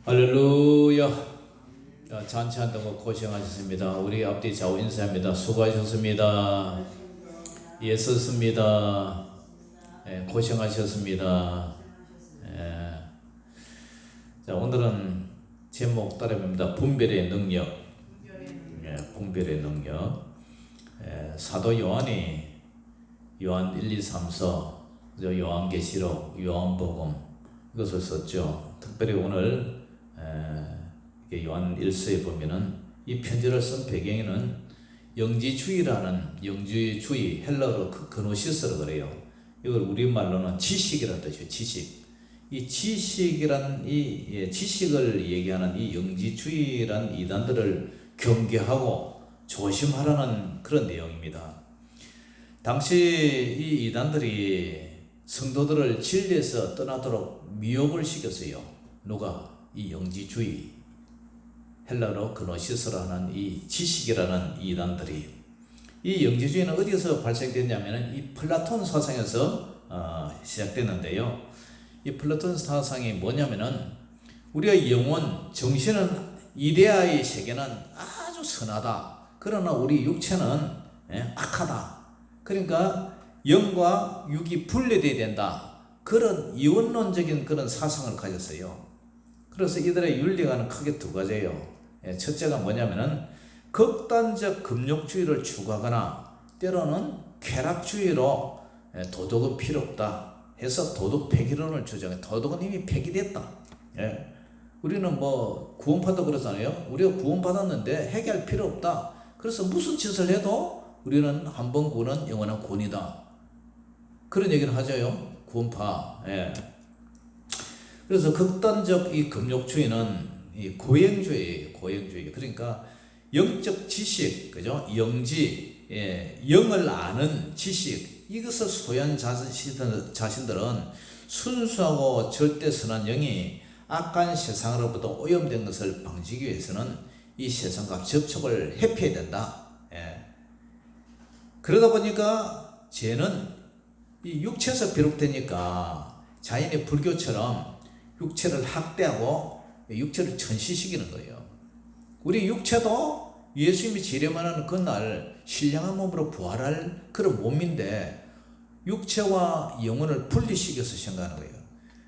할렐루야. 잔치한다고 고생하셨습니다. 우리 앞뒤 좌우 인사합니다. 수고하셨습니다. 애썼습니다. 고생하셨습니다. 자, 오늘은 제목 따라합니다. 분별의 능력. 분별의 능력. 사도 요한이 요한 1, 2, 3서, 요한계시록, 요한복음 이것을 썼죠. 특별히 오늘 요한 1서에 보면은 이 편지를 쓴 배경에는 영지주의 헬라어로 그노시스라 그래요. 이걸 우리말로는 지식이라는 뜻이에요. 지식. 이 지식이란 지식을 얘기하는 이 영지주의란 이단들을 경계하고 조심하라는 그런 내용입니다. 당시 이 이단들이 성도들을 진리에서 떠나도록 미혹을 시켰어요. 누가? 이 영지주의, 헬라로 그노시스라는 이 지식이라는 이단들이. 이 영지주의는 어디서 발생됐냐면 이 플라톤 사상에서 시작됐는데요. 이 플라톤 사상이 뭐냐면은 우리의 영혼, 정신은 이데아의 세계는 아주 선하다. 그러나 우리 육체는 악하다. 그러니까 영과 육이 분리되어야 된다. 그런 이원론적인 그런 사상을 가졌어요. 그래서 이들의 윤리관은 크게 두 가지예요. 첫째가 뭐냐면은 극단적 금욕주의를 추구하거나 때로는 쾌락주의로 도덕은 필요 없다 해서 도덕 폐기론을 주장해. 도덕은 이미 폐기됐다. 우리는 뭐 구원받아 그러잖아요. 우리가 구원받았는데 해결할 필요 없다. 그래서 무슨 짓을 해도 우리는 한 번 구원은 영원한 구원이다. 그런 얘기를 하죠. 구원파. 그래서 극단적 이 금욕주의는 이 고행주의. 그러니까 영적 지식, 그죠? 영지, 영을 아는 지식, 이것을 소유한 자신들은 순수하고 절대 선한 영이 악한 세상으로부터 오염된 것을 방지하기 위해서는 이 세상과 접촉을 회피해야 된다. 그러다 보니까 죄는 이 육체에서 비롯되니까 자연의 불교처럼 육체를 학대하고 육체를 천시시키는 거예요. 우리 육체도 예수님이 재림하는 그날 신령한 몸으로 부활할 그런 몸인데 육체와 영혼을 분리시켜서 생각하는 거예요.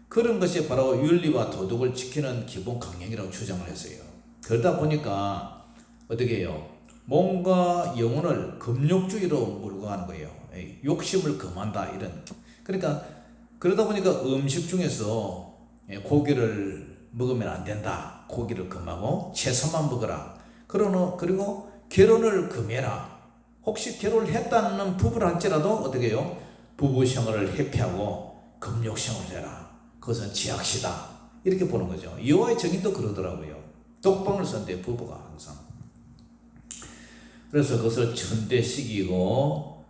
그런 것이 바로 윤리와 도덕을 지키는 기본 강령이라고 주장을 했어요. 그러다 보니까 어떻게 해요? 몸과 영혼을 금욕주의로 몰고 가는 거예요. 욕심을 금한다 이런. 그러니까 그러다 보니까 음식 중에서 고기를 먹으면 안 된다. 고기를 금하고 채소만 먹어라. 그리고 결혼을 금해라. 혹시 결혼을 했다는 부부를 할지라도 어떻게 해요? 부부 생활을 회피하고 금욕 생활을 해라. 그것은 지약시다. 이렇게 보는 거죠. 여호와의 증인도 그러더라고요. 독방을 선대 부부가 항상. 그래서 그것을 천대식이고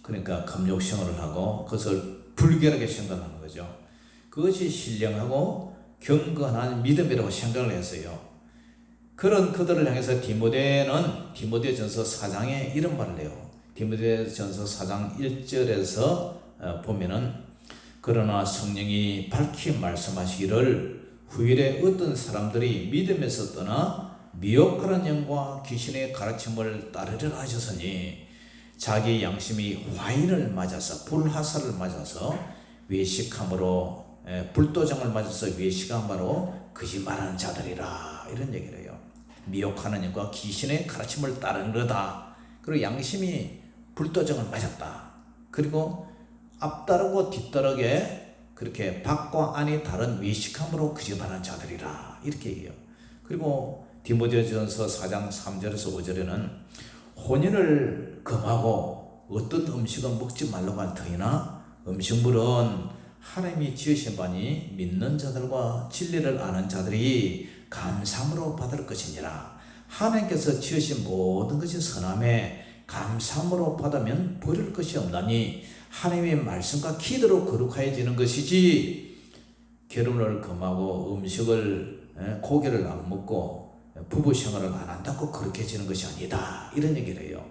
그러니까 금욕 생활을 하고 그것을 불결하게 생각하는 거죠. 그것이 신령하고 경건한 믿음이라고 생각을 했어요. 그런 그들을 향해서 디모데전서 4장에 이런 말을 해요. 디모데전서 4장 1절에서 보면은 그러나 성령이 밝히 말씀하시기를 후일에 어떤 사람들이 믿음에서 떠나 미혹하는 영과 귀신의 가르침을 따르려 하셨으니 자기 양심이 화인을 맞아서 불화살을 맞아서 외식함으로 불도장을 맞아서 외식함으로 거짓말하는 자들이라 이런 얘기를 해요. 미혹하는 영과 귀신의 가르침을 따르는 거다. 그리고 양심이 불도장을 맞았다. 그리고 앞다르고 뒤다르게 그렇게 밖과 안이 다른 외식함으로 거짓말하는 자들이라 이렇게 얘기해요. 그리고 디모데전서 4장 3절에서 5절에는 혼인을 금하고 어떤 음식은 먹지 말라고 할 터이나 음식물은 하나님이 지으신 바니 믿는 자들과 진리를 아는 자들이 감사함으로 받을 것이니라. 하나님께서 지으신 모든 것이 선함에 감사함으로 받으면 버릴 것이 없나니 하나님의 말씀과 기도로 거룩해지는 것이지 결혼을 금하고 고기를 안 먹고 부부 생활을 안 한다고 그렇게 지는 것이 아니다. 이런 얘기를 해요.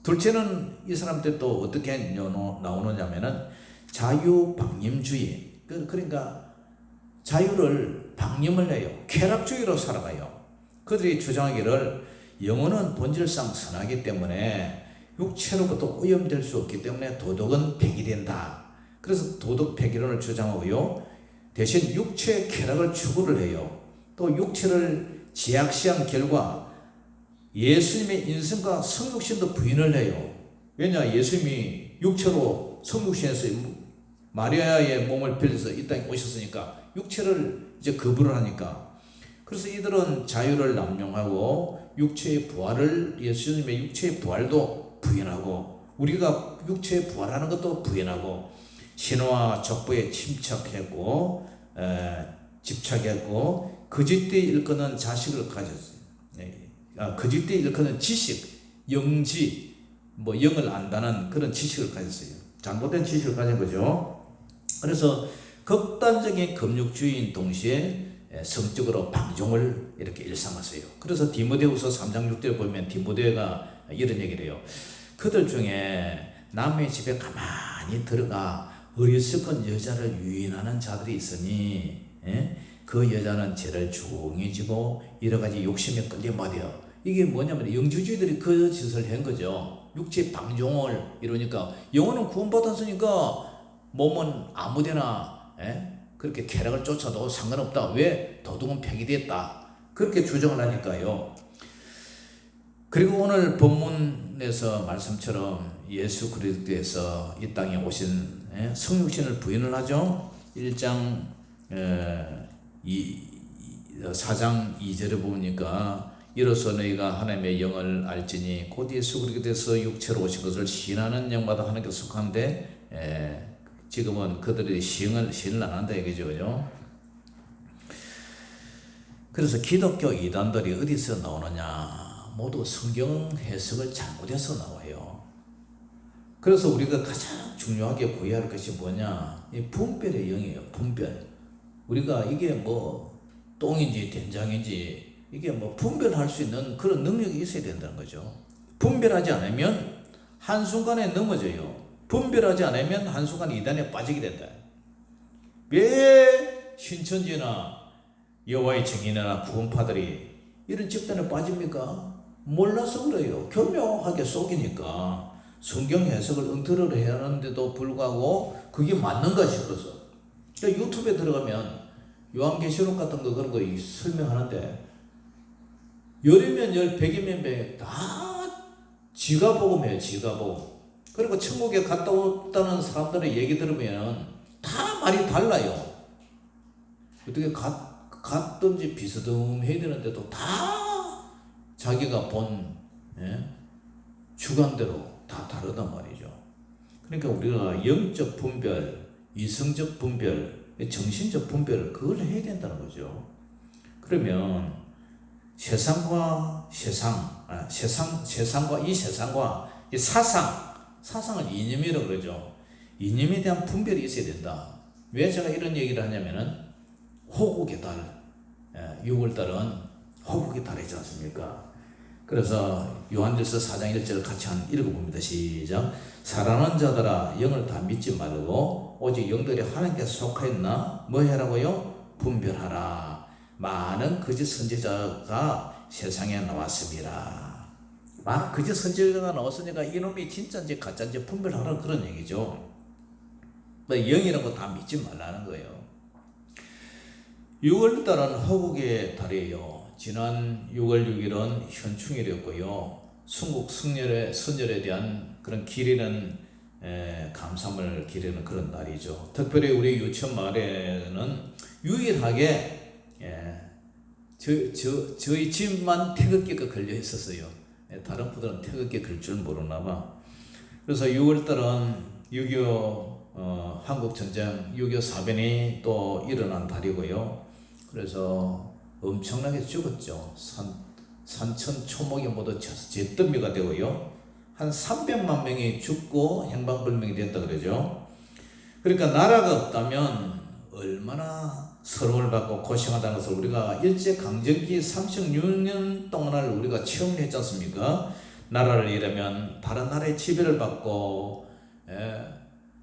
둘째는 이 사람들 또 어떻게 나오느냐면은 자유방임주의. 그러니까 자유를 방임을 해요. 쾌락주의로 살아가요. 그들이 주장하기를 영혼은 본질상 선하기 때문에 육체로부터 오염될 수 없기 때문에 도덕은 폐기된다. 그래서 도덕 폐기론을 주장하고요. 대신 육체의 쾌락을 추구를 해요. 또 육체를 제약시한 결과 예수님의 인성과 성육신도 부인을 해요. 왜냐? 예수님이 육체로 성육신에서 마리아의 몸을 빌려서 이 땅에 오셨으니까 육체를 이제 거부를 하니까. 그래서 이들은 자유를 남용하고 육체의 부활을, 예수님의 육체의 부활도 부인하고, 우리가 육체의 부활하는 것도 부인하고, 신화 족보에 집착했고 거짓되이 일컫는 자식을 가졌어요. 거짓되이 일컫는 지식, 영지, 영을 안다는 그런 지식을 가졌어요. 잘못된 지식을 가진 거죠. 그래서 극단적인 금욕주의인 동시에 성적으로 방종을 이렇게 일삼았어요. 그래서 디모데후서 3장 6절에 보면 디모데가 이런 얘기를 해요. 그들 중에 남의 집에 가만히 들어가 어리석은 여자를 유인하는 자들이 있으니 그 여자는 죄를 중히 지고 여러가지 욕심에 끌려버려. 이게 뭐냐면 영주주의들이 그 짓을 한 거죠. 육체 방종을 이러니까 영혼은 구원받았으니까 몸은 아무데나 그렇게 쾌락을 쫓아도 상관없다. 왜? 도덕은 폐기됐다. 그렇게 주장을 하니까요. 그리고 오늘 본문에서 말씀처럼 예수 그리스도에서 이 땅에 오신 성육신을 부인을 하죠. 1장 4장 2절에 보니까 이로써 너희가 하나님의 영을 알지니 곧 예수 그리스도에서 육체로 오신 것을 시인하는 영마다 하나님께 속한데 지금은 그들이 시인을 안 한다 얘기죠. 그죠? 그래서 기독교 이단들이 어디서 나오느냐? 모두 성경 해석을 잘못해서 나와요. 그래서 우리가 가장 중요하게 구해야 할 것이 뭐냐? 이 분별의 영이에요. 분별. 우리가 이게 똥인지 된장인지 이게 분별할 수 있는 그런 능력이 있어야 된다는 거죠. 분별하지 않으면 한순간에 넘어져요. 분별하지 않으면 한순간 이단에 빠지게 된다. 왜 신천지나 여호와의 증인이나 구원파들이 이런 집단에 빠집니까? 몰라서 그래요. 교묘하게 속이니까 성경 해석을 엉터리로 해야 하는데도 불구하고 그게 맞는가 싶어서. 그러니까 유튜브에 들어가면 요한계시록 같은 거 그런 거 설명하는데 열이면 열, 백이면 백, 다 지가 복음이에요. 지가 복음. 그리고 천국에 갔다 왔다는 사람들의 얘기 들으면 다 말이 달라요. 어떻게 갔든지 비스듬해야 되는데도 다 자기가 본 주관대로 다 다르단 말이죠. 그러니까 우리가 영적 분별, 이성적 분별, 정신적 분별을 그걸 해야 된다는 거죠. 그러면 세상과 이 사상은 이념이라고 그러죠. 이념에 대한 분별이 있어야 된다. 왜 제가 이런 얘기를 하냐면은 호국의 달, 6월달은 호국의 달이지 않습니까? 그래서 요한일서 4장 1절을 같이 읽어봅니다. 시작. 사랑하는 자들아 영을 다 믿지 말고 오직 영들이 하나님께 속하였나 뭐 해라고요? 분별하라. 많은 거짓 선지자가 세상에 나왔습니다. 많은 거짓 선지자가 나왔으니까 이놈이 진짜인지 가짜인지 분별하라 그런 얘기죠. 영이라는 거 다 믿지 말라는 거예요. 6월달은 허국의 달이에요. 지난 6월 6일은 현충일이었고요. 순국 선열에 대한 그런 기리는 감사함을 기리는 그런 날이죠. 특별히 우리 유치원 마을에는 유일하게 저희 집만 태극기가 걸려 있었어요. 다른 분들은 태극기 걸 줄 모르나 봐. 그래서 6월달은 6.25 한국전쟁 6.25 사변이 또 일어난 달이고요. 그래서 엄청나게 죽었죠. 산천 초목이 모두 잿더미가 되고요. 한 300만 명이 죽고 행방불명이 됐다 그러죠. 그러니까 나라가 없다면 얼마나 서름을 받고 고생하다는 것을 우리가 일제강점기 36년 동안을 우리가 체험했지 않습니까? 나라를 잃으면 다른 나라의 지배를 받고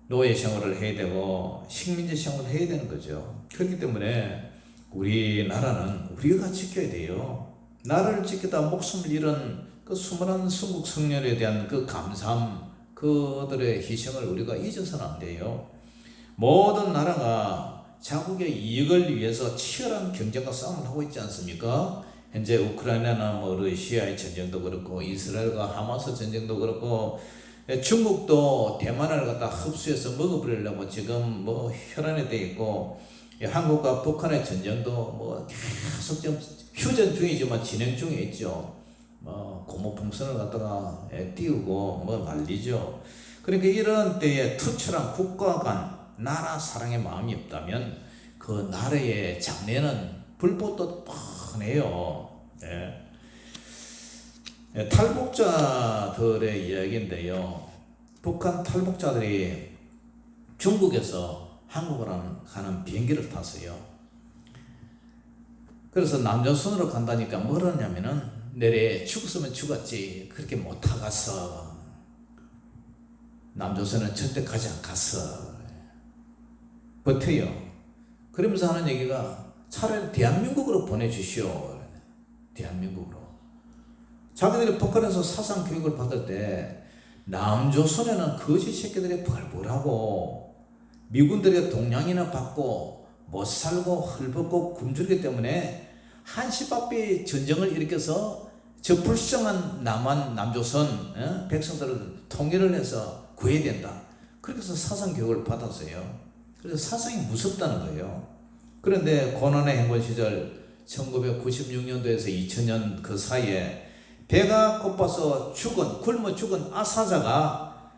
노예 생활을 해야 되고 식민지 생활을 해야 되는 거죠. 그렇기 때문에 우리나라는 우리가 지켜야 돼요. 나라를 지키다 목숨을 잃은 그 수많은 순국 성렬에 대한 그 감사함, 그들의 희생을 우리가 잊어서는 안 돼요. 모든 나라가 자국의 이익을 위해서 치열한 경쟁과 싸움을 하고 있지 않습니까? 현재 우크라이나나 뭐 러시아의 전쟁도 그렇고 이스라엘과 하마스 전쟁도 그렇고 중국도 대만을 갖다 흡수해서 먹어버리려고 지금 뭐 혈안에 돼 있고, 한국과 북한의 전쟁도 뭐 계속 지금 휴전 중이지만 진행 중에 있죠. 뭐 고무풍선을 갖다가 띄우고 뭐 난리죠. 그러니까 이런 때에 투철한 국가 간 나라 사랑의 마음이 없다면 그 나라의 장래는 불꽃도 뻔해요. 탈북자들의 이야기인데요. 북한 탈북자들이 중국에서 한국으로 가는 비행기를 탔어요. 그래서 남조선으로 간다니까 뭘 하냐면은 내래 죽었으면 죽었지 그렇게 못 타갔어. 남조선은 절대 가지 않겠어. 버텨요. 그러면서 하는 얘기가 차라리 대한민국으로 보내주시오. 대한민국으로. 자기들이 북한에서 사상 교육을 받을 때 남조선에는 거지 새끼들이 벌벌하고 미군들의 동량이나 받고 못 살고 헐벗고 굶주리기 때문에 한시바삐 전쟁을 일으켜서 저 불쌍한 남조선 백성들을 통일을 해서 구해야 된다. 그렇게 해서 사상 교육을 받았어요. 그래서 사상이 무섭다는 거예요. 그런데 고난의 행군 시절 1996년도에서 2000년 그 사이에 배가 고파서 굶어 죽은 아사자가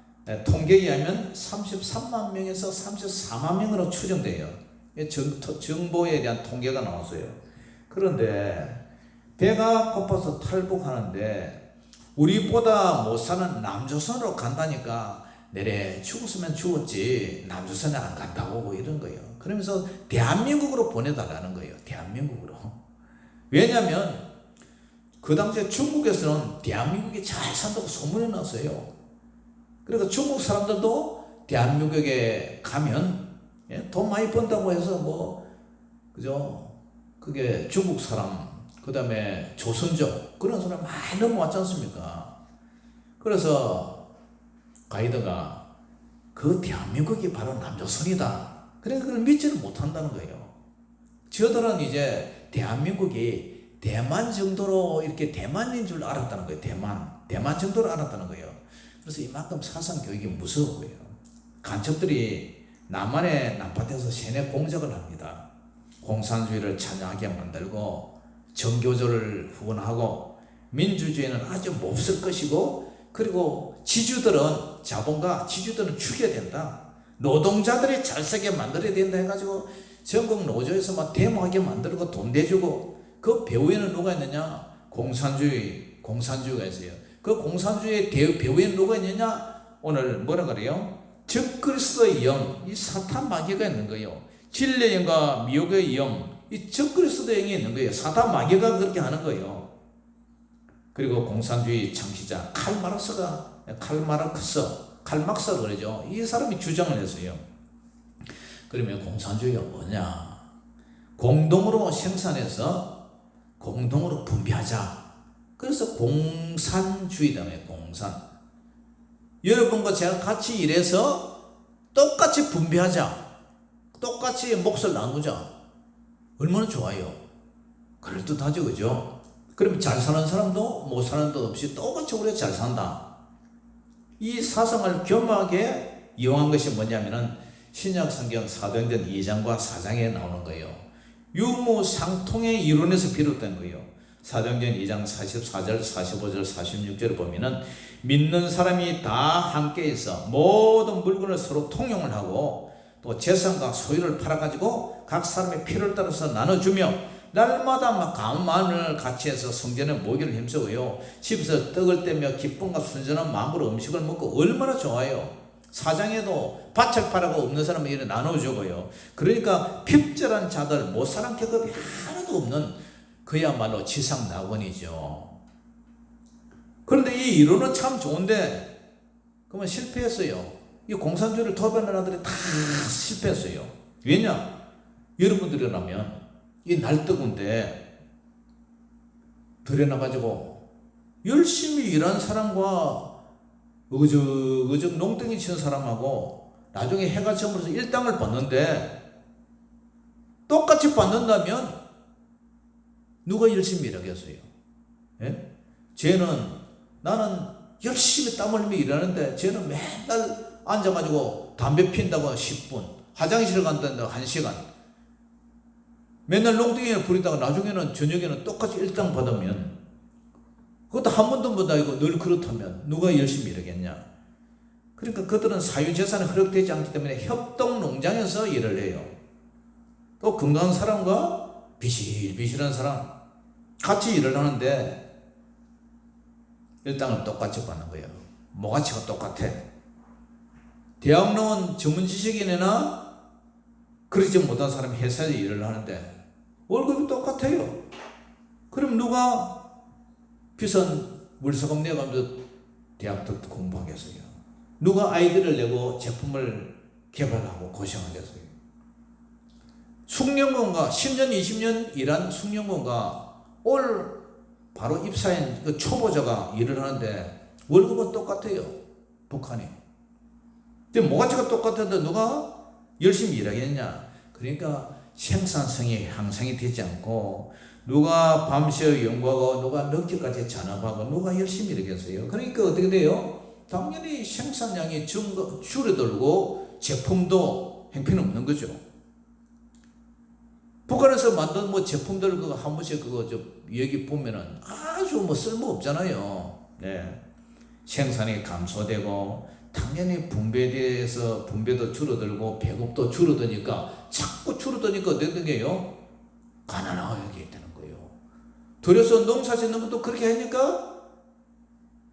통계에 의하면 33만 명에서 34만 명으로 추정돼요. 정보에 대한 통계가 나왔어요. 그런데 배가 고파서 탈북하는데 우리보다 못 사는 남조선으로 간다니까 내래 죽었으면 죽었지 남조선에 안 간다고 이런 거예요. 그러면서 대한민국으로 보내달라는 거예요. 대한민국으로. 왜냐하면 그 당시에 중국에서는 대한민국이 잘 산다고 소문이 났어요. 그러니까 중국 사람들도 대한민국에 가면 돈 많이 번다고 해서 뭐 그죠? 그게 중국 사람, 그 다음에 조선족 그런 사람 많이 넘어왔지 않습니까? 그래서 가이드가 그 대한민국이 바로 남조선이다. 그러니까 그걸 믿지를 못한다는 거예요. 저들은 이제 대한민국이 대만 정도로 이렇게 대만인 줄 알았다는 거예요. 대만 정도로 알았다는 거예요. 그래서 이만큼 사상 교육이 무서운 거예요. 간첩들이 남한의 남밭에서 세뇌 공작을 합니다. 공산주의를 찬양하게 만들고 정교조를 후원하고 민주주의는 아주 몹쓸 것이고, 그리고 지주들은 자본가 지주들은 죽여야 된다. 노동자들이 잘 살게 만들어야 된다 해가지고 전국 노조에서 막 데모하게 만들고 돈 대주고, 그 배후에는 누가 있느냐? 공산주의가 있어요. 그 공산주의의 배후에는 누가 있느냐? 오늘 뭐라 그래요? 적그리스도의 영, 이 사탄 마귀가 있는 거예요. 진리의 영과 미혹의 영, 이 적그리스도의 영이 있는 거예요. 사탄 마귀가 그렇게 하는 거예요. 그리고 공산주의 창시자 칼막스 그러죠. 이 사람이 주장을 했어요. 그러면 공산주의가 뭐냐? 공동으로 생산해서 공동으로 분배하자. 그래서 공산주의다며. 공산. 여러분과 제가 같이 일해서 똑같이 분배하자. 똑같이 몫을 나누자. 얼마나 좋아요. 그럴듯하죠, 그죠? 그러면 잘 사는 사람도 못 사는 것 없이 똑같이 우리가 잘 산다. 이 사상을 겸하게 이용한 것이 뭐냐면은 신약 성경 사도행전 2장과 4장에 나오는 거예요. 유무상통의 이론에서 비롯된 거예요. 사도행전 2장 44절, 45절, 46절을 보면은 믿는 사람이 다 함께해서 모든 물건을 서로 통용을 하고 또 재산과 소유를 팔아가지고 각 사람의 필요를 따라서 나눠주며 날마다 막 감만을 같이 해서 성전에 모기를 힘쓰고요. 집에서 떡을 떼며 기쁨과 순전한 마음으로 음식을 먹고 얼마나 좋아요. 사장에도 밭을 팔아고 없는 사람은 이렇게 나눠주고요. 그러니까 핍절한 자들, 못사는 계급이 하나도 없는 그야말로 지상낙원이죠. 그런데 이 이론은 참 좋은데 그러면 실패했어요. 이 공산주의를 도배하는 나라들이 다 실패했어요. 왜냐? 여러분들이라면 이 날뜨군데 들여놔가지고 열심히 일한 사람과 어그적 농땡이 치는 사람하고 나중에 해가 저물어서 일당을 받는데 똑같이 받는다면 누가 열심히 일하겠어요? 예? 나는 열심히 땀 흘리며 일하는데 쟤는 맨날 앉아가지고 담배 핀다고 10분, 화장실 간다고 1시간, 맨날 농땡이를 부리다가 나중에는 저녁에는 똑같이 일당 받으면, 그것도 한 번도 못 하고 늘 그렇다면 누가 열심히 일하겠냐? 그러니까 그들은 사유재산이 허락되지 않기 때문에 협동농장에서 일을 해요. 또 건강한 사람과 비실비실한 사람 같이 일을 하는데 일당을 똑같이 받는 거예요. 모가치가 똑같아. 대학 나온 전문 지식인이나 그러지 못한 사람이 회사에 일을 하는데 월급이 똑같아요. 그럼 누가 비싼 물세금 내가면서 대학도 공부하겠어요? 누가 아이디어를 내고 제품을 개발하고 고생하겠어요? 숙련공과 10년 20년 일한 숙련공과 올 바로 입사한 그 초보자가 일을 하는데 월급은 똑같아요. 북한이. 근데 모가지가 똑같은데 누가 열심히 일하겠냐? 그러니까 생산성이 향상이 되지 않고 누가 밤새 연구하고 누가 늦게까지 잔업하고 누가 열심히 일하겠어요? 그러니까 어떻게 돼요? 당연히 생산량이 줄어들고 제품도 형편없는 거죠. 북한에서 만든 제품들 그거 한 번씩 그거 여기 보면은 아주 쓸모 없잖아요. 네. 생산이 감소되고 당연히 분배도 줄어들고 배급도 줄어드니까 자꾸 줄어드니까 어떻게 되게요? 가난하게 되는 거예요. 들여서 농사 짓는 것도 그렇게 하니까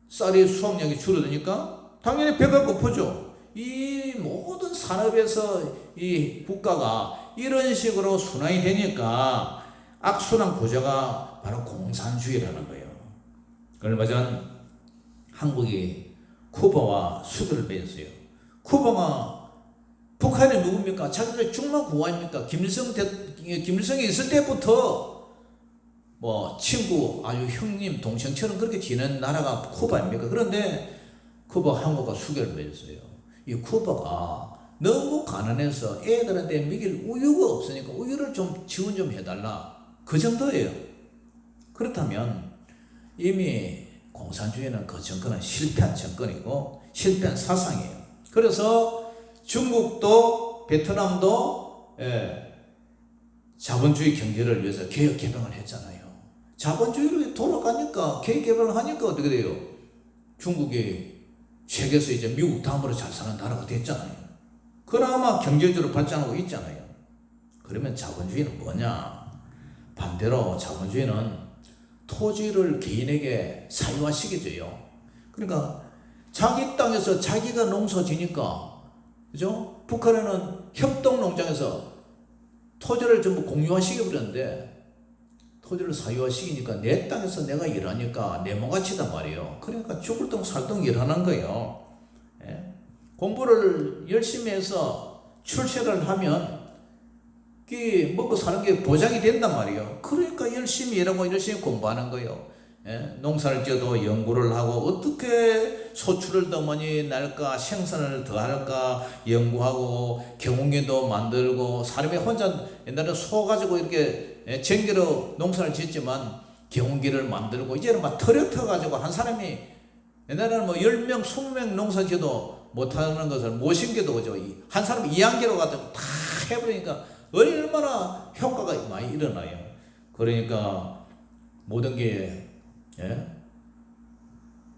쌀이 수확량이 줄어드니까 당연히 배가 고프죠. 이 모든 산업에서 이 국가가 이런 식으로 순환이 되니까 악순환 구조가 바로 공산주의라는 거예요. 얼마 전 한국이 쿠바와 수교를 맺었어요. 쿠바가 북한이 누굽니까? 자기들 중만 구아입니까? 김일성이 있을 때부터 친구, 아주 형님, 동생처럼 그렇게 지낸 나라가 쿠바입니까? 그런데 쿠바 한국과 수교를 맺었어요. 이 쿠바가 너무 가난해서 애들한테 먹일 우유가 없으니까 우유를 좀 지원 좀 해달라. 그 정도예요. 그렇다면 이미 공산주의는 그 정권은 실패한 정권이고 실패한 사상이에요. 그래서 중국도 베트남도 자본주의 경제를 위해서 개혁 개방을 했잖아요. 자본주의로 돌아가니까 개혁 개방을 하니까 어떻게 돼요? 중국이 세계에서 이제 미국 다음으로 잘 사는 나라가 됐잖아요. 그나마 경제적으로 발전하고 있잖아요. 그러면 자본주의는 뭐냐? 반대로 자본주의는 토지를 개인에게 사유화시켜줘요. 그러니까 자기 땅에서 자기가 농사 지니까, 그죠? 북한에는 협동농장에서 토지를 전부 공유화시켜버렸는데 토지를 사유화시키니까 내 땅에서 내가 일하니까 내 모가치단 말이에요. 그러니까 죽을 똥 살똥 일하는 거예요. 예? 공부를 열심히 해서 출세를 하면 먹고 사는 게 보장이 된단 말이에요. 그러니까 열심히 일하고 열심히 공부하는 거예요. 예? 농사를 지어도 연구를 하고 어떻게 소출을 더 많이 날까, 생산을 더 할까 연구하고 경운기도 만들고, 사람이 혼자 옛날에 소 가지고 이렇게 쟁기로 농사를 짓지만 경운기를 만들고 이제는 막 터렛터 가지고 한 사람이, 옛날에는 10명 20명 농사 지어도 못하는 것을 못신겨도 그죠, 한 사람 이양기로 가지고 다 해버리니까 얼마나 효과가 많이 일어나요. 그러니까 모든 게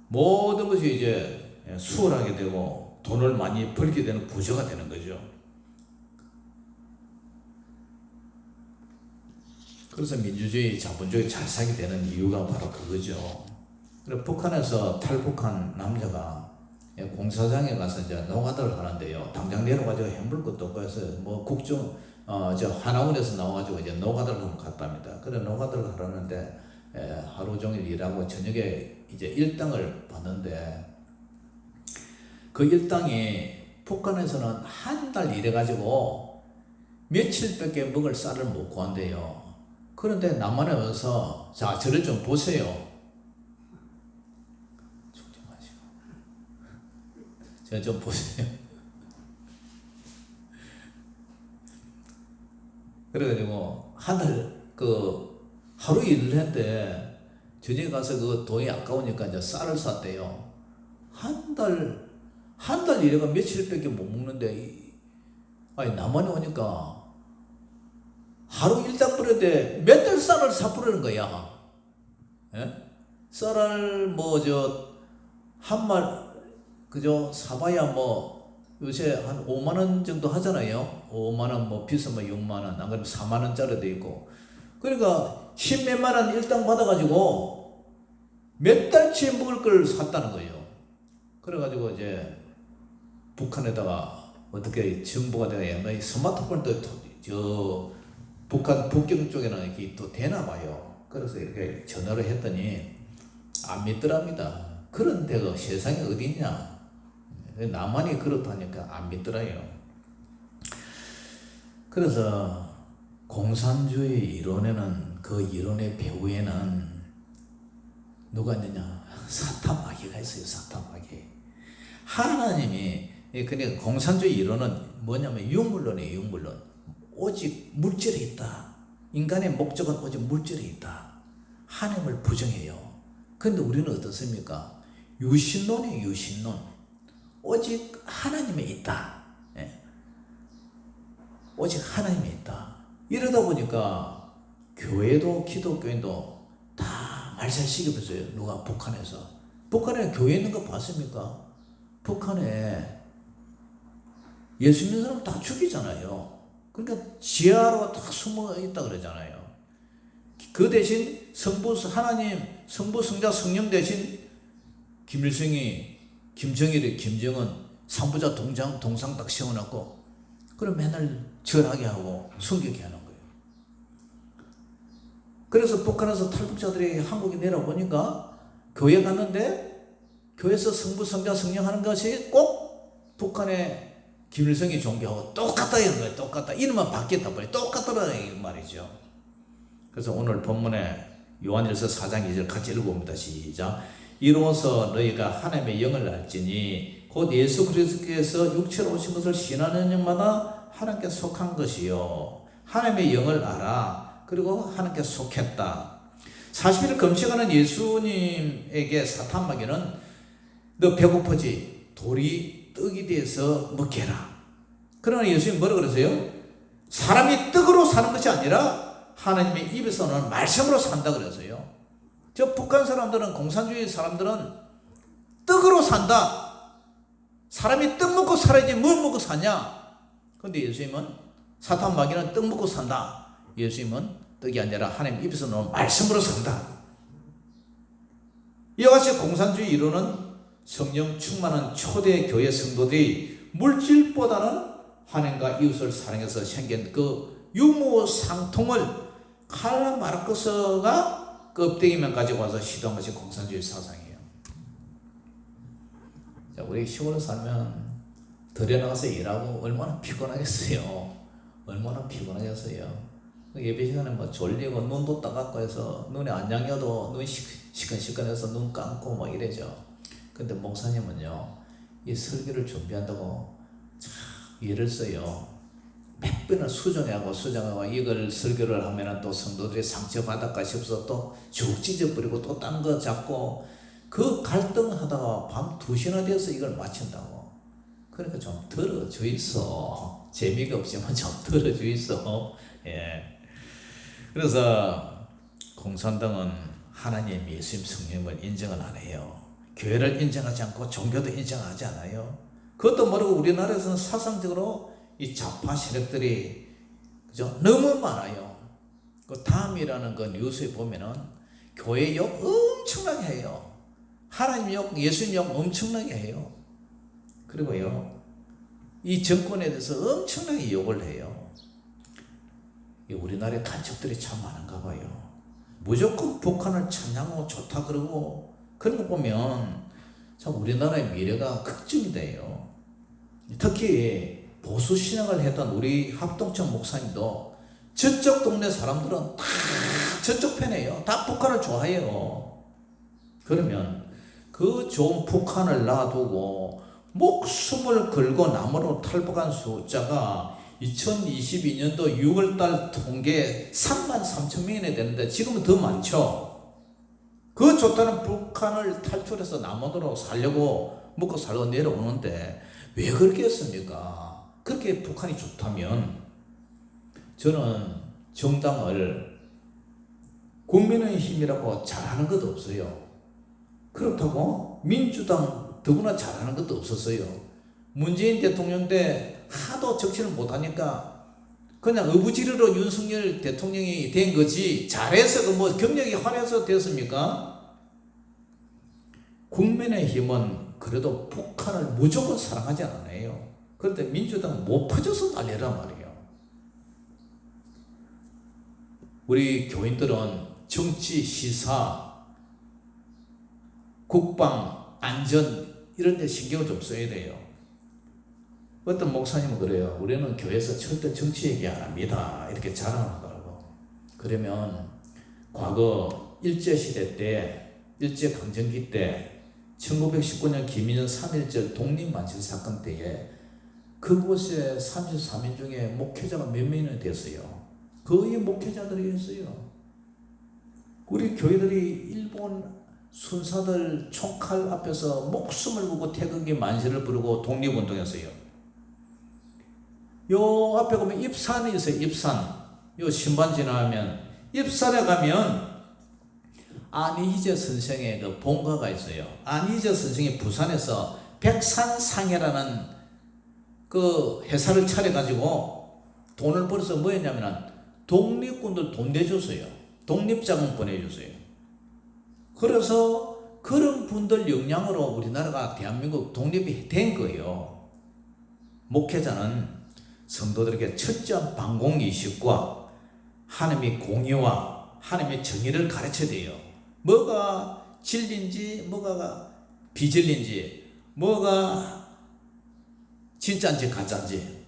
모든 것이 이제 수월하게 되고 돈을 많이 벌게 되는 구조가 되는 거죠. 그래서 민주주의, 자본주의 잘 살게 되는 이유가 바로 그거죠. 그리고 북한에서 탈북한 남자가 공사장에 가서 이제 노가다를 하는데요. 당장 내려가지고 해물 것도 없고 해서 하나원에서 나와가지고 이제 노가다를 갔답니다. 그래 노가다를 하려는데 하루 종일 일하고 저녁에 이제 일당을 받는데 그 일당이 북한에서는 한 달 일해가지고 며칠밖에 먹을 쌀을 못 구한대요. 그런데 남한에 와서 자 저를 좀 보세요. 죽지 마시고 저 좀 보세요. 그래가지고 한 달 하루 일을 했는데 저녁에 가서 그 돈이 아까우니까 이제 쌀을 샀대요. 한 달 일해가 며칠밖에 못 먹는데 아니 남한에 오니까 하루 일당 뿌렸는데 몇 달 쌀을 사 뿌리는 거야. 예? 쌀을 뭐 그저 사봐야 뭐 요새 한 5만 원 정도 하잖아요. 5만 원 뭐 비싸면 6만 원, 안 그러면 4만 원짜리도 있고. 그러니까 10몇만 원 일당 받아가지고 몇 달치 먹을 걸 샀다는 거예요. 그래가지고 이제 북한에다가 어떻게 정부가 내가 스마트폰도 북한 북경 쪽에는 이렇게 또 되나 봐요. 그래서 이렇게 전화를 했더니 안 믿더랍니다. 그런 데가 세상에 어디 있냐. 남한이 그렇다니까 안 믿더라요. 그래서 공산주의 이론에는 그 이론의 배후에는 누가 있느냐? 사탄 마귀가 있어요. 사탄 마귀. 하나님이 그러니까 공산주의 이론은 뭐냐면 육물론이에요. 육물론. 오직 물질에 있다. 인간의 목적은 오직 물질에 있다. 하나님을 부정해요. 그런데 우리는 어떻습니까? 유신론이에요. 유신론. 오직 하나님에 있다. 예. 오직 하나님에 있다. 이러다 보니까 교회도 기독교인도 다 말살시켜버렸어요. 누가 북한에서. 북한에 교회 있는 거 봤습니까? 북한에 예수 믿는 사람 다 죽이잖아요. 그러니까 지하로 다 숨어 있다 그러잖아요. 그 대신 하나님 성부 성자 성령 대신 김일성이 김정일이 김정은 삼부자 동상 딱 세워놨고 그럼 맨날 절하게 하고 숨기게 하는 거예요. 그래서 북한에서 탈북자들이 한국에 내려보니까 교회 갔는데 교회에서 성부 성자 성령 하는 것이 꼭 북한의 김일성이 종교하고 똑같다 이런 거예요. 똑같다. 이름만 바뀌었다 보니 똑같다라는 말이죠. 그래서 오늘 본문에 요한일서 4장 2절 같이 읽어봅니다. 시작. 이로써 너희가 하나님의 영을 알지니 곧 예수 그리스도께서 육체로 오신 것을 신하는 영마다 하나님께 속한 것이요. 하나님의 영을 알아. 그리고 하나님께 속했다. 40일을 금식하는 예수님에게 사탄 마귀는 너 배고프지? 돌이 떡이 돼서 먹게 해라. 그러나 예수님 뭐라고 그러세요? 사람이 떡으로 사는 것이 아니라 하나님의 입에서 나오는 말씀으로 산다 그래서요. 저 북한 사람들은 공산주의 사람들은 떡으로 산다. 사람이 떡 먹고 살아야지 뭘 먹고 사냐. 그런데 예수님은 사탄 마귀는 떡 먹고 산다. 예수님은 떡이 아니라 하나님 입에서 나오는 말씀으로 산다. 이와 같이 공산주의 이론은 성령 충만한 초대 교회 성도들이 물질보다는 하나님과 이웃을 사랑해서 생긴 그 유무상통을 칼라 마르크스가 껍데기만 가지고 와서 시도한 것이 공산주의 사상이에요. 자, 우리 시골에 살면 들에 나가서 일하고 얼마나 피곤하겠어요. 얼마나 피곤하겠어요. 예배 시간에 뭐 졸리고 눈도 따갑고 해서 눈에 안장여도 눈이 시큰시큰해서 눈 감고 뭐 이래죠. 근데 목사님은요, 이 설교를 준비한다고 참 애를 써요. 몇 번을 수정하고 이걸 설교를 하면은 또 성도들이 상처받을까 싶어서 또 쭉 찢어버리고 또 딴 거 잡고 그 갈등하다가 밤 2시나 돼서 이걸 마친다고. 그러니까 좀 들어줘 있어. 재미가 없지만 좀 들어줘 있어. 예. 그래서 공산당은 하나님, 예수님, 성령을 인정을 안 해요. 교회를 인정하지 않고 종교도 인정하지 않아요. 그것도 모르고 우리나라에서는 사상적으로 이 좌파 세력들이 그죠? 너무 많아요. 그 다음이라는 그 뉴스에 보면은 교회 욕 엄청나게 해요. 하나님 욕, 예수님 욕 엄청나게 해요. 그리고요, 이 정권에 대해서 엄청나게 욕을 해요. 우리나라에 간첩들이 참 많은가 봐요. 무조건 북한을 찬양하고 좋다 그러고 그런 거 보면 참 우리나라의 미래가 걱정이 돼요. 특히 보수 신앙을 했던 우리 합동천 목사님도 저쪽 동네 사람들은 다 저쪽 편이에요. 다 북한을 좋아해요. 그러면 그 좋은 북한을 놔두고 목숨을 걸고 남으로 탈북한 숫자가 2022년도 6월달 통계 33,000명이나 되는데 지금은 더 많죠. 그 좋다는 북한을 탈출해서 남한으로 살려고 먹고 살고 내려오는데 왜 그렇게 했습니까? 그렇게 북한이 좋다면 저는 정당을 국민의힘이라고 잘하는 것도 없어요. 그렇다고 민주당 더구나 잘하는 것도 없었어요. 문재인 대통령 때 하도 정치를 못하니까 그냥 어부지리로 윤석열 대통령이 된 거지 잘해서 뭐 경력이 환해서 됐습니까? 국민의힘은 그래도 북한을 무조건 사랑하지 않아요. 그런데 민주당은 못 퍼져서 난리란 말이에요. 우리 교인들은 정치, 시사, 국방, 안전 이런 데 신경을 좀 써야 돼요. 어떤 목사님은 그래요. 우리는 교회에서 절대 정치 얘기 안 합니다. 이렇게 자랑하더라고. 그러면 과거 일제시대 때, 일제강점기 때 1919년 김일성 3.1절 독립만세 사건 때에 그곳에 33인 중에 목회자가 몇 명이나 됐어요. 거의 목회자들이었어요. 우리 교회들이 일본 순사들 총칼 앞에서 목숨을 걸고 태극기 만세를 부르고 독립운동했어요. 요 앞에 보면 입산이 있어요. 입산. 요 신반 지나면 입산에 가면 안희재 선생의 그 본가가 있어요. 안희재 선생이 부산에서 백산상해라는 그 회사를 차려가지고 돈을 벌어서 뭐 했냐면 독립군들 돈 내줬어요. 독립자금 보내줬어요. 그래서 그런 분들 영향으로 우리나라가 대한민국 독립이 된 거예요. 목회자는 성도들에게 첫째 방공의식과 하나님의 공의와 하나님의 정의를 가르쳐야 돼요. 뭐가 진리인지 뭐가 비진리인지 뭐가 진짜인지 가짜인지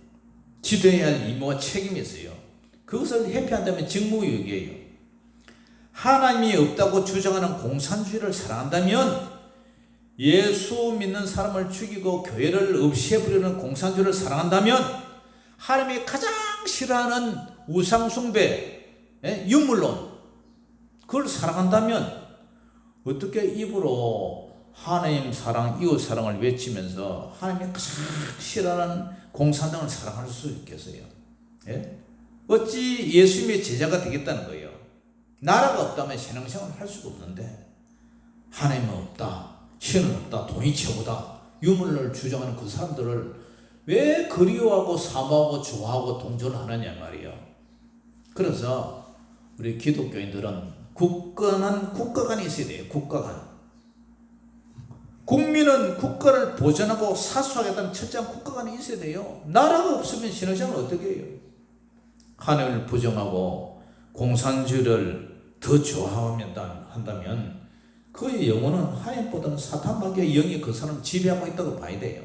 지도해야 할 의무와 책임이 있어요. 그것을 회피한다면 직무유기예요. 하나님이 없다고 주장하는 공산주의를 사랑한다면 예수 믿는 사람을 죽이고 교회를 없애버리는 공산주의를 사랑한다면 하나님이 가장 싫어하는 우상숭배, 유물론 그걸 사랑한다면 어떻게 입으로 하나님 사랑, 이웃 사랑을 외치면서 하나님이 가장 싫어하는 공산당을 사랑할 수 있겠어요? 예? 어찌 예수님의 제자가 되겠다는 거예요? 나라가 없다면 신앙생활을 할 수가 없는데 하나님은 없다, 신은 없다, 돈이 최고다, 유물을 주장하는 그 사람들을 왜 그리워하고 사모하고 좋아하고 동조를 하느냐 말이에요. 그래서 우리 기독교인들은 굳건한 국가관이 있어야 돼요. 국가관. 국민은 국가를 보존하고 사수하겠다는 첫째한 국가관이 있어야 돼요. 나라가 없으면 신앙생활을 어떻게 해요? 하나님을 부정하고 공산주의를 더 좋아한다면 그의 영혼은 하나님보다는 사탄 마귀의 영이 그 사람을 지배하고 있다고 봐야 돼요.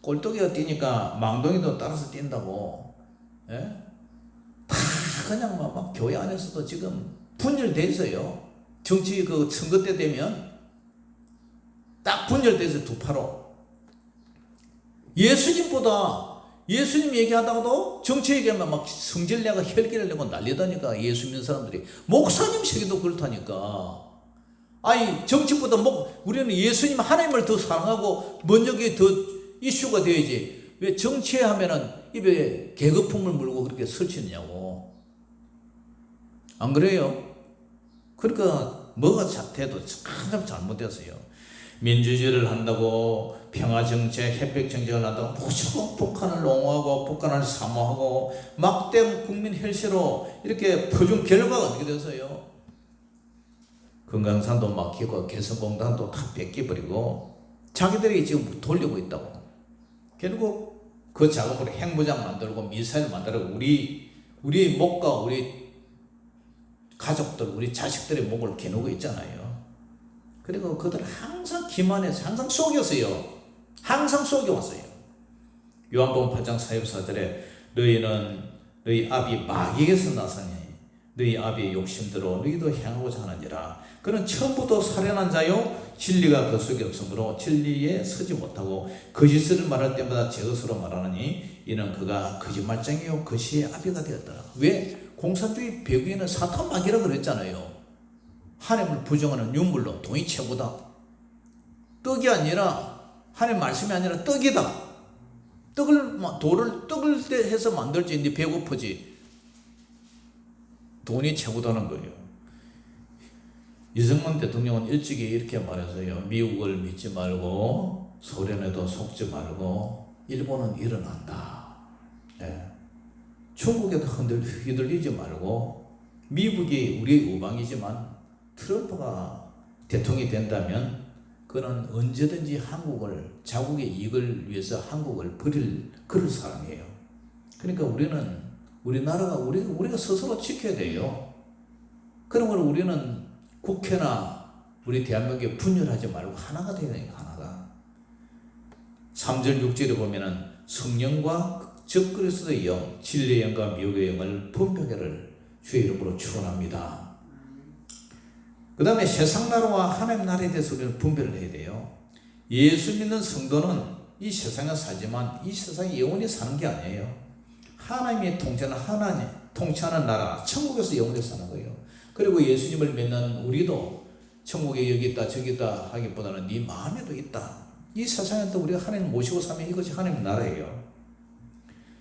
꼴뚜기가 뛰니까 망둥이도 따라서 뛴다고. 예? 다 그냥 막 교회 안에서도 지금 분열돼 있어요. 정치 그 선거 때 되면 딱 분열돼 있어요. 두 파로. 예수님 얘기하다가도 정치 얘기하면 막 성질내가 혈기를 내고 난리다니까. 예수 믿는 사람들이 목사님 세계도 그렇다니까. 아니 정치보다 우리는 예수님 하나님을 더 사랑하고 먼저게 더 이슈가 되어야지. 왜 정치에 하면은 입에 개거품을 물고 그렇게 설치느냐고. 안 그래요? 그러니까 뭐가 돼도 참 잘못됐어요. 민주주의를 한다고 평화정책, 햇볕정책을 한다고 무조건 북한을 옹호하고 북한을 사모하고 막대한 국민 혈세로 이렇게 퍼준 결과가 어떻게 됐어요? 금강산도 막히고 개성공단도 다 뺏겨버리고 자기들이 지금 돌리고 있다고. 결국 그 작업으로 핵무장 만들고 미사일 만들고 우리 목과 우리 가족들, 우리 자식들의 목을 겨누고 있잖아요. 그리고 그들은 항상 기만해서 항상 속였어요. 항상 속여왔어요. 요한복음 8장 44절에 너희는 너희 아비 마귀에게서 나사니 너희 아비의 욕심대로 너희도 행하고자 하느니라. 그는 처음부터 살인한 자요 진리가 그 속에 없으므로 진리에 서지 못하고 거짓을 말할 때마다 제 것으로 말하느니 이는 그가 거짓말쟁이요 거짓의 아비가 되었더라. 왜? 공산주의 배후에는 사탄 마귀라 그랬잖아요. 하나님을 부정하는 윤물로 돈이 최고다. 떡이 아니라 하나님 말씀이 아니라 떡이다. 돌을 떡을 해서 만들지 이제 배고프지. 돈이 최고다는 거예요. 이승만 대통령은 일찍이 이렇게 말했어요. 미국을 믿지 말고 소련에도 속지 말고 일본은 일어난다. 예. 중국에도 휘둘리지 말고 미국이 우리의 우방이지만 트럼프가 대통령이 된다면 그는 언제든지 한국을 자국의 이익을 위해서 한국을 버릴 그런 사람이에요. 그러니까 우리나라가 우리가 스스로 지켜야 돼요. 그러면 우리는 국회나 우리 대한민국에 분열하지 말고 하나가 되야 돼요. 하나가. 3절 6절에 보면은 성령과 적 그리스도의 영, 진리의 영과 미혹의 영을 분별하기를 주의 이름으로 축원합니다. 그 다음에 세상 나라와 하나님 나라에 대해서 우리는 분별을 해야 돼요. 예수 믿는 성도는 이 세상에 살지만 이 세상에 영원히 사는 게 아니에요. 하나님이 통치하는 나라, 천국에서 영원히 사는 거예요. 그리고 예수님을 믿는 우리도 천국에 여기 있다 저기 있다 하기보다는 네 마음에도 있다. 이 세상에도 우리가 하나님 모시고 사면 이것이 하나님 나라예요.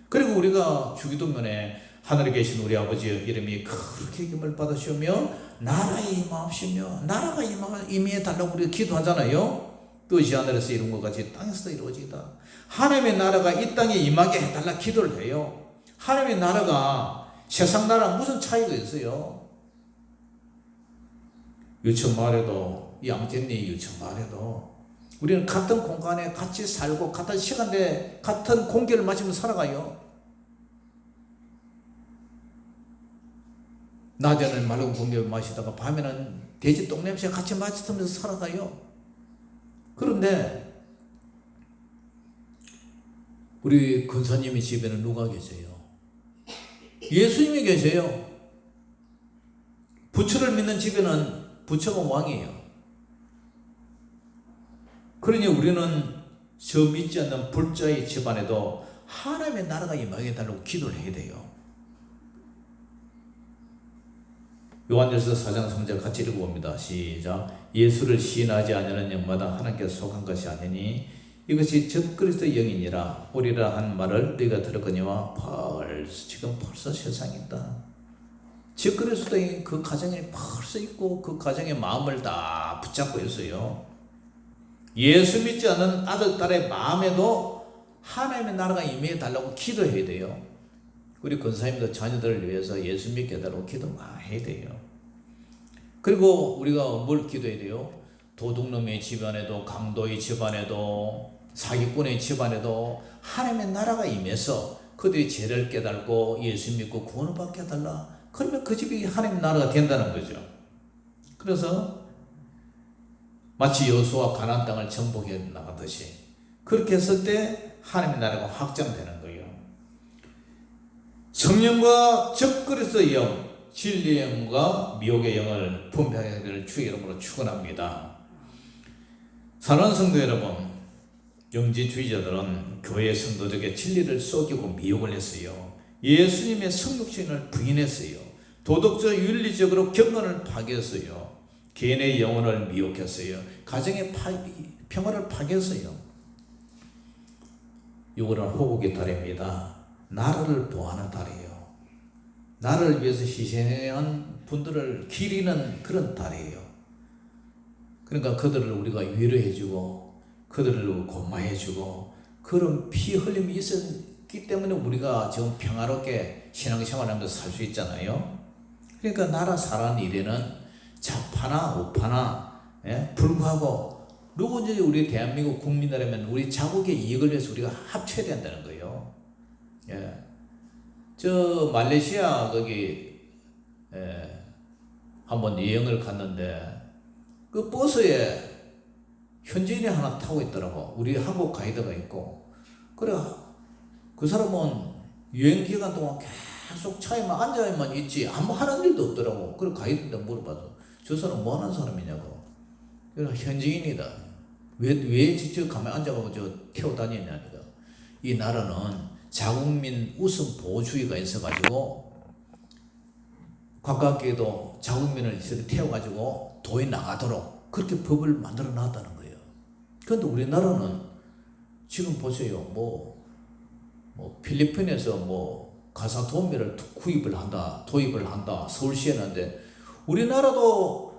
그리고 우리가 주기도문에 하늘에 계신 우리 아버지의 이름이 그렇게 기쁨을 받으시며 나라에 임하옵시며 나라가 임해 달라고 우리가 기도하잖아요. 뜻이 하늘에서 이룬 것 같이 땅에서도 이루어지다. 하나님의 나라가 이 땅에 임하게 해달라 기도를 해요. 하나님의 나라가 세상 나라랑 무슨 차이가 있어요? 유천 마을에도 양재리 유천 마을에도 우리는 같은 공간에 같이 살고 같은 시간대에 같은 공기를 마시면서 살아가요. 낮에는 맑은 공기를 마시다가 밤에는 돼지 똥냄새 같이 맡으면서 살아가요. 그런데 우리 근사님의 집에는 누가 계세요? 예수님이 계세요. 부처를 믿는 집에는 부처가 왕이에요. 그러니 우리는 저 믿지 않는 불자의 집안에도 하나님의 나라가 임하게 해달라고 기도를 해야 돼요. 요한일서 4장 3절 같이 읽어봅니다. 시작. 예수를 시인하지 아니하는 영마다 하나님께 속한 것이 아니니 이것이 적 그리스도의 영이니라. 오리라 한 말을 너희가 들었거니와 지금 벌써 세상에 있다. 적 그리스도의 그 가정에 벌써 있고 그 가정의 마음을 다 붙잡고 있어요. 예수 믿지 않는 아들, 딸의 마음에도 하나님의 나라가 임해 달라고 기도해야 돼요. 우리 권사님도 자녀들을 위해서 예수 믿게 해달라고 기도 많이 해야 돼요. 그리고 우리가 뭘 기도해야 돼요? 도둑놈의 집안에도 강도의 집안에도 사기꾼의 집안에도 하나님의 나라가 임해서 그들이 죄를 깨닫고 예수 믿고 구원을 받게 해달라. 그러면 그 집이 하나님의 나라가 된다는 거죠. 그래서 마치 여호수아가 가나안 땅을 정복해 나가듯이 그렇게 했을 때 하나님의 나라가 확장되는 거예요. 성령과 적 그리스도의 영, 진리의 영과 미혹의 영을 분별하기를 주의 이름으로 축원합니다. 사랑하는 성도 여러분, 영지주의자들은 교회 성도들에게 진리를 속이고 미혹을 했어요. 예수님의 성육신을 부인했어요. 도덕적 윤리적으로 경건을 파괴했어요. 개인의 영혼을 미혹했어요. 가정의 평화를 파괴했어요. 6월은 호국의 달입니다. 나라를 보호하는 달이에요. 나라를 위해서 희생한 분들을 기리는 그런 달이에요. 그러니까 그들을 우리가 위로해주고 그들을 고마해주고 그런 피 흘림이 있었기 때문에 우리가 지금 평화롭게 신앙생활하면서 살 수 있잖아요. 그러니까 나라 살아가는 일에는 좌파나 우파나 불구하고 누구든지 우리 대한민국 국민이라면 우리 자국의 이익을 위해서 우리가 합쳐야 된다는 거예요. 저 말레이시아 거기 한번 여행을 갔는데 그 버스에 현지인이 하나 타고 있더라고. 우리 한국 가이드가 있고. 그래 그 사람은 여행 기간 동안 계속 차에만 앉아야만 있지 아무 하는 일도 없더라고. 그래 가이드한테 물어봐서 저 사람 뭐 하는 사람이냐고. 그래서 현지인이다. 왜 직접 가만히 앉아가지고 저 태워 다니냐니까. 이 나라는 자국민 우선 보호주의가 있어가지고 가깝게도 자국민을 이렇게 태워가지고 도에 나가도록 그렇게 법을 만들어 놨다는 거예요. 그런데 우리나라는 지금 보세요. 뭐 필리핀에서 뭐 가사도우미를 구입을 한다, 도입을 한다, 서울시에 하는데 우리나라도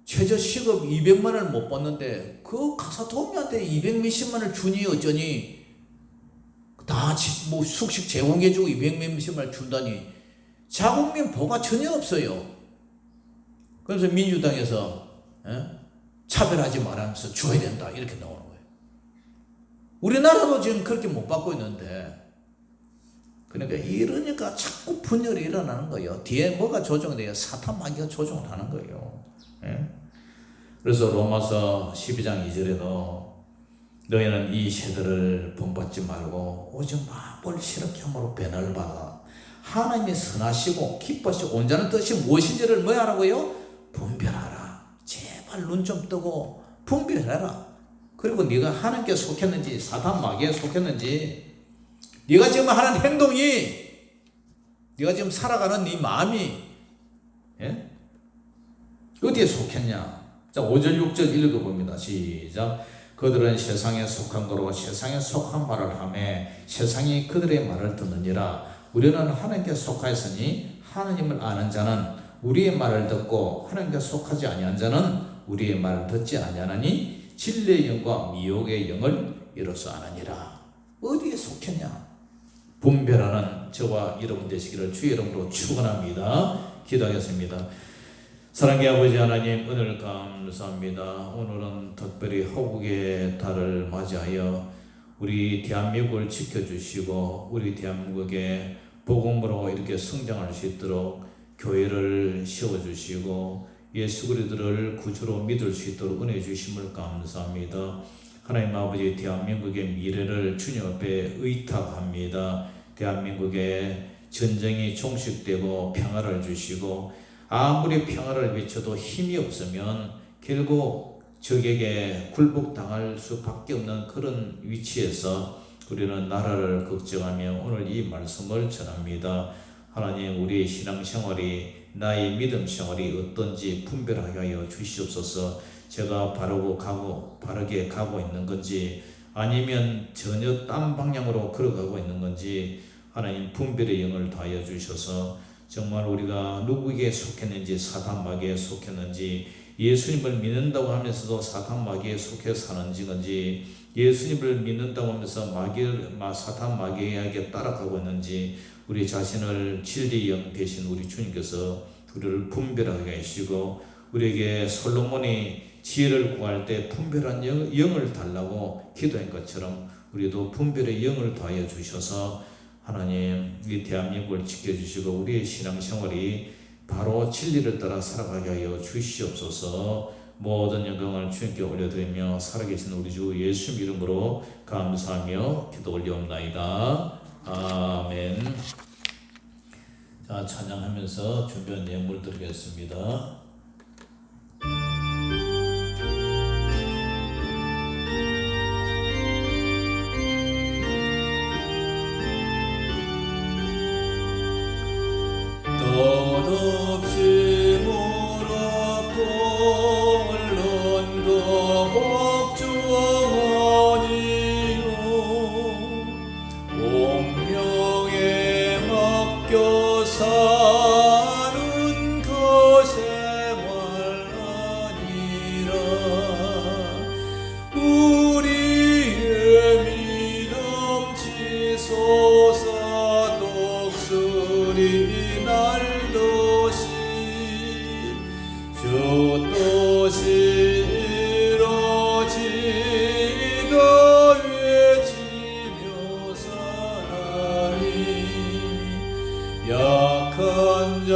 최저시급 200만 원을 못 받는데 그 가사도우미한테 200몇십만 원을 주니 어쩌니 다 뭐 숙식 제공해주고 200몇십만 원을 준다니 자국민 보호가 전혀 없어요. 그래서 민주당에서 차별하지 말아서 줘야 된다 이렇게 나오는 거예요. 우리나라도 지금 그렇게 못 받고 있는데 그러니까 이러니까 자꾸 분열이 일어나는 거예요. 뒤에 뭐가 조정돼요? 사탄 마귀가 조정을 하는 거예요. 그래서 로마서 12장 2절에도 너희는 이 세대를 본받지 말고 오직 마음을 새롭게 함으로 변화를 받아 하나님이 선하시고 기뻐하시고 온전한 뜻이 무엇인지를 뭐 하라고요? 분별하라. 제발 눈 좀 뜨고 분별해라. 그리고 네가 하나님께 속했는지 사탄 마귀에 속했는지 네가 지금 하는 행동이 네가 지금 살아가는 네 마음이 어디에 속했냐. 자 5절 6절 읽어봅니다. 시작. 그들은 세상에 속한 거로 세상에 속한 말을 하며 세상이 그들의 말을 듣느니라. 우리는 하나님께 속하였으니 하나님을 아는 자는 우리의 말을 듣고 하나님께 속하지 아니한 자는 우리의 말을 듣지 아니하나니 진리의 영과 미혹의 영을 이로써 아느니라. 어디에 속했냐? 분별하는 저와 여러분 되시기를 주의 이름으로 축원합니다. 기도하겠습니다. 사랑의 아버지 하나님 은혜를 감사합니다. 오늘은 특별히 호국의 달을 맞이하여 우리 대한민국을 지켜주시고 우리 대한민국의 복음으로 이렇게 성장할 수 있도록 교회를 세워주시고 예수 그리스도를 구주로 믿을 수 있도록 은혜 주심을 감사합니다. 하나님 아버지 대한민국의 미래를 주님 앞에 의탁합니다. 대한민국의 전쟁이 종식되고 평화를 주시고 아무리 평화를 외쳐도 힘이 없으면 결국 적에게 굴복당할 수밖에 없는 그런 위치에서 우리는 나라를 걱정하며 오늘 이 말씀을 전합니다. 하나님 우리의 신앙생활이 나의 믿음생활이 어떤지 분별하게 하여 주시옵소서. 제가 바르게 가고 있는 건지 아니면 전혀 딴 방향으로 걸어가고 있는 건지 하나님 분별의 영을 다하여 주셔서 정말 우리가 누구에게 속했는지 사탄 마귀에 속했는지 예수님을 믿는다고 하면서도 사탄 마귀에 속해 사는지 건지 예수님을 믿는다고 하면서 사탄 마귀에게 따라가고 있는지 우리 자신을 진리의 영 대신 우리 주님께서 우리를 분별하게 하시고 우리에게 솔로몬이 지혜를 구할 때 분별한 영을 달라고 기도한 것처럼 우리도 분별의 영을 더하여 주셔서 하나님 이 대한민국을 지켜주시고 우리의 신앙생활이 바로 진리를 따라 살아가게 하여 주시옵소서. 모든 영광을 주님께 올려드리며 살아계신 우리 주 예수 이름으로 감사하며 기도 올려옵나이다. 아멘. 자 찬양하면서 준비한 예물 드리겠습니다. 덧없이 물었고 흘른 그 복주머니요 운명에 맡겨 사는 그 생활 아니라 우리의 믿음 치솟아 독수리 날듯이 주 뜻이 이루어지다 외치며 사나니 약한 자